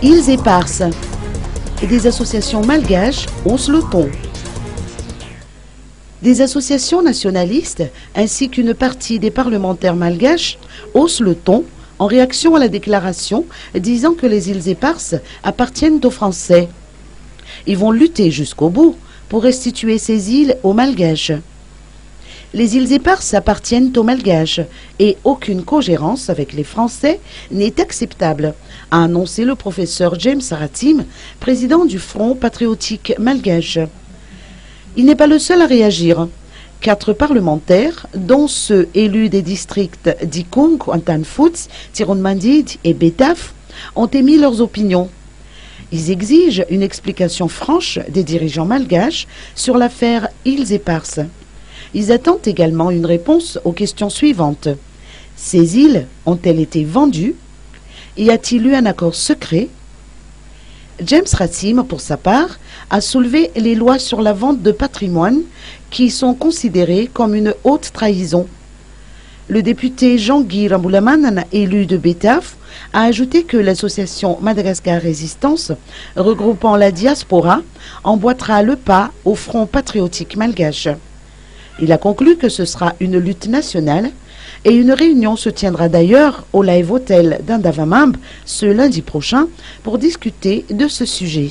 Îles Éparses et des associations malgaches haussent le ton. Des associations nationalistes ainsi qu'une partie des parlementaires malgaches haussent le ton en réaction à la déclaration disant que les îles Éparses appartiennent aux Français. Ils vont lutter jusqu'au bout pour restituer ces îles aux Malgaches. Les îles Éparses appartiennent aux Malgaches et aucune cogérance avec les Français n'est acceptable, a annoncé le professeur James Ratim, président du Front patriotique malgache. Il n'est pas le seul à réagir. 4 parlementaires, dont ceux élus des districts d'Ikung, Antanfuts, Tirunmandid et Betaf, ont émis leurs opinions. Ils exigent une explication franche des dirigeants malgaches sur l'affaire Îles Éparses. Ils attendent également une réponse aux questions suivantes. Ces îles ont-elles été vendues? Y a-t-il eu un accord secret? James Ratim, pour sa part, a soulevé les lois sur la vente de patrimoine qui sont considérées comme une haute trahison. Le député Jean-Guy Ramboulaman, élu de Betaf, a ajouté que l'association Madagascar Résistance, regroupant la diaspora, emboîtera le pas au Front patriotique malgache. Il a conclu que ce sera une lutte nationale et une réunion se tiendra d'ailleurs au Live Hotel d'Indavamamb ce lundi prochain pour discuter de ce sujet.